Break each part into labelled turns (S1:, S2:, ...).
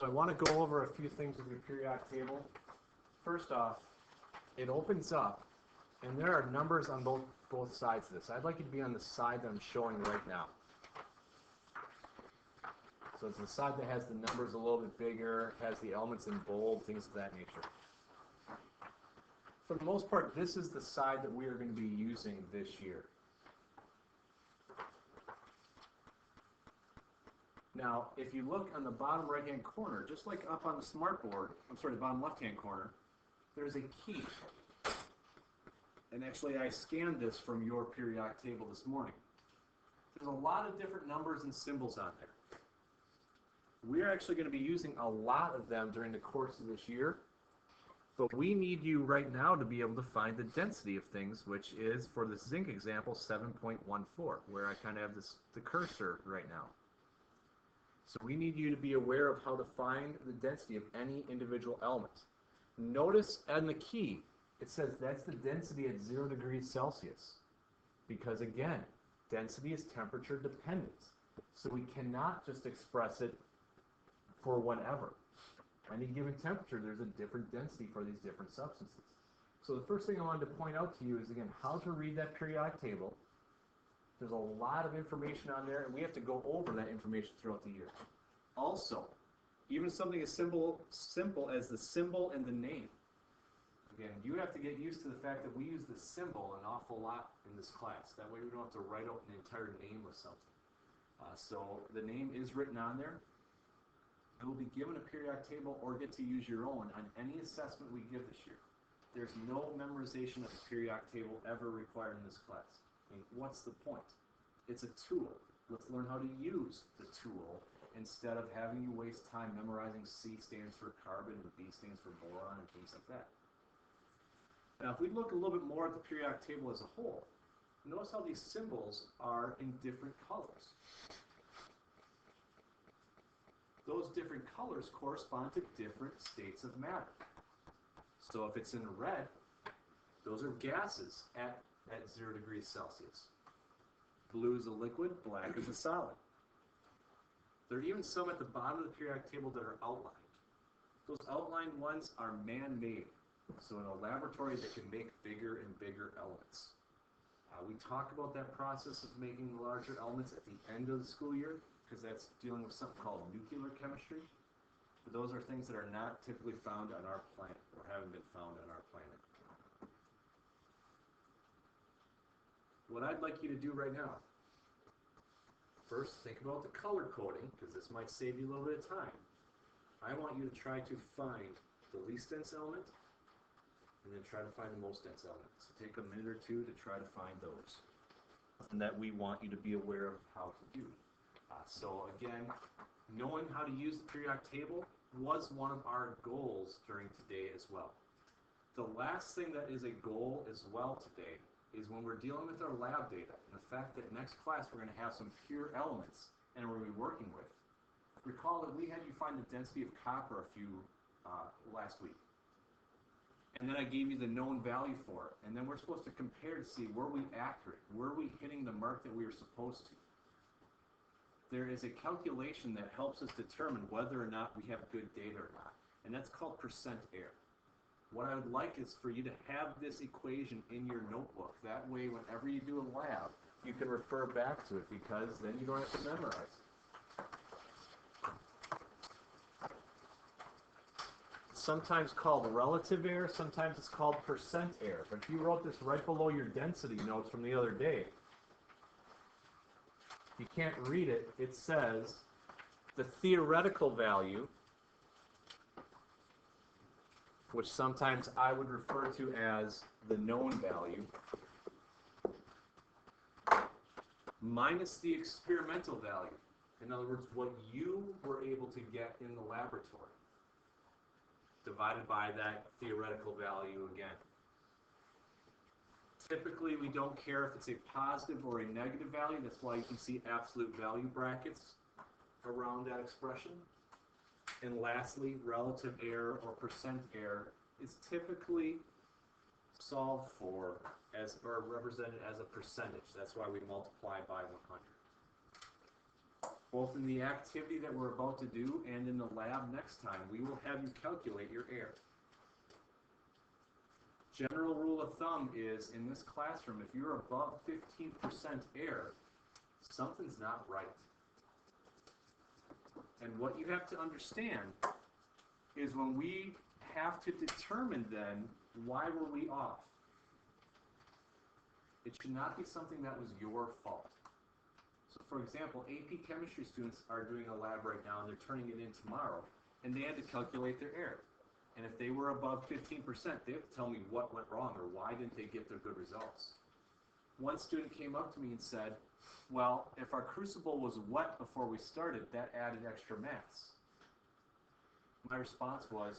S1: So I want to go over a few things with your periodic table. First off, it opens up, and there are numbers on both sides of this. I'd like you to be on the side that I'm showing right now. So it's the side that has the numbers a little bit bigger, has the elements in bold, things of that nature. For the most part, this is the side that we are going to be using this year. Now, if you look on the bottom right-hand corner, just like up on the smartboard, the bottom left-hand corner, there's a key. And actually, I scanned this from your periodic table this morning. There's a lot of different numbers and symbols on there. We're actually going to be using a lot of them during the course of this year, but we need you right now to be able to find the density of things, which is, for the zinc example, 7.14, where I kind of have the cursor right now. So we need you to be aware of how to find the density of any individual element. Notice on the key, it says that's the density at 0 degrees Celsius. Because again, density is temperature dependent. So we cannot just express it for whatever. Any given temperature, there's a different density for these different substances. So the first thing I wanted to point out to you is, again, how to read that periodic table. There's a lot of information on there, and we have to go over that information throughout the year. Also, even something as simple as the symbol and the name. Again, you have to get used to the fact that we use the symbol an awful lot in this class. That way we don't have to write out an entire name of something. So the name is written on there. You will be given a periodic table or get to use your own on any assessment we give this year. There's no memorization of the periodic table ever required in this class. I mean, what's the point? It's a tool. Let's learn how to use the tool instead of having you waste time memorizing C stands for carbon and B stands for boron and things like that. Now, if we look a little bit more at the periodic table as a whole, notice how these symbols are in different colors. Those different colors correspond to different states of matter. So if it's in red, those are gases at 0 degrees Celsius. Blue is a liquid, black is a solid. There are even some at the bottom of the periodic table that are outlined. Those outlined ones are man-made. So in a laboratory that can make bigger and bigger elements. We talk about that process of making larger elements at the end of the school year, because that's dealing with something called nuclear chemistry. But those are things that are not typically found on our planet, or haven't been found on our planet. What I'd like you to do right now, first think about the color coding, because this might save you a little bit of time. I want you to try to find the least dense element, and then try to find the most dense element. So take a minute or two to try to find those. And that we want you to be aware of how to do. So again, knowing how to use the periodic table was one of our goals during today as well. The last thing that is a goal as well today is when we're dealing with our lab data, and the fact that next class we're going to have some pure elements and we're going to be working with. Recall that we had you find the density of copper last week. And then I gave you the known value for it. And then we're supposed to compare to see, were we accurate? Were we hitting the mark that we were supposed to? There is a calculation that helps us determine whether or not we have good data or not. And that's called percent error. What I would like is for you to have this equation in your notebook. That way, whenever you do a lab, you can refer back to it, because then you don't have to memorize. It's sometimes called relative error, sometimes it's called percent error. But if you wrote this right below your density notes from the other day, you can't read it. It says the theoretical value, which sometimes I would refer to as the known value, minus the experimental value. In other words, what you were able to get in the laboratory, divided by that theoretical value again. Typically, we don't care if it's a positive or a negative value. That's why you can see absolute value brackets around that expression. And lastly, relative error or percent error is typically solved for or represented as a percentage. That's why we multiply by 100. both in the activity that we're about to do and in the lab next time. We will have you calculate your air. General rule of thumb is, in this classroom, if you're above 15% air, something's not right. And what you have to understand is when we have to determine then, why were we off? It should not be something that was your fault. So for example, AP chemistry students are doing a lab right now and they're turning it in tomorrow, and they had to calculate their air. And if they were above 15%, they have to tell me what went wrong or why didn't they get their good results. One student came up to me and said, well, if our crucible was wet before we started, that added extra mass. My response was,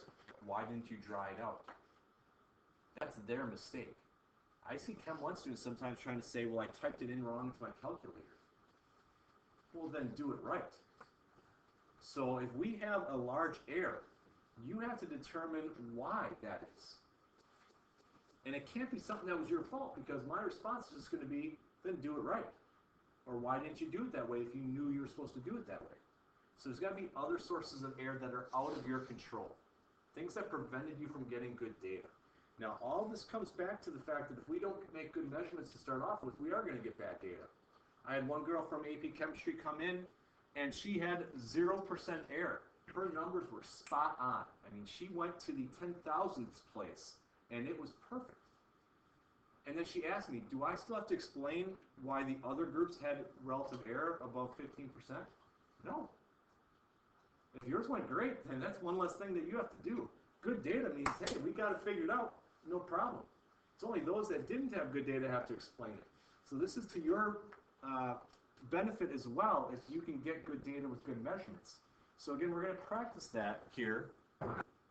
S1: why didn't you dry it out? That's their mistake. I see Chem 1 students sometimes trying to say, well, I typed it in wrong into my calculator. Well, then do it right. So if we have a large error, you have to determine why that is. And it can't be something that was your fault, because my response is just going to be, then do it right. Or why didn't you do it that way if you knew you were supposed to do it that way? So there's got to be other sources of error that are out of your control. Things that prevented you from getting good data. Now, all this comes back to the fact that if we don't make good measurements to start off with, we are going to get bad data. I had one girl from AP Chemistry come in, and she had 0% error. Her numbers were spot on. I mean, she went to the 10,000th place, and it was perfect. And then she asked me, do I still have to explain why the other groups had relative error above 15%? No. If yours went great, then that's one less thing that you have to do. Good data means, hey, we got it figured out, no problem. It's only those that didn't have good data have to explain it. So this is to your benefit as well if you can get good data with good measurements. So again, we're going to practice that here.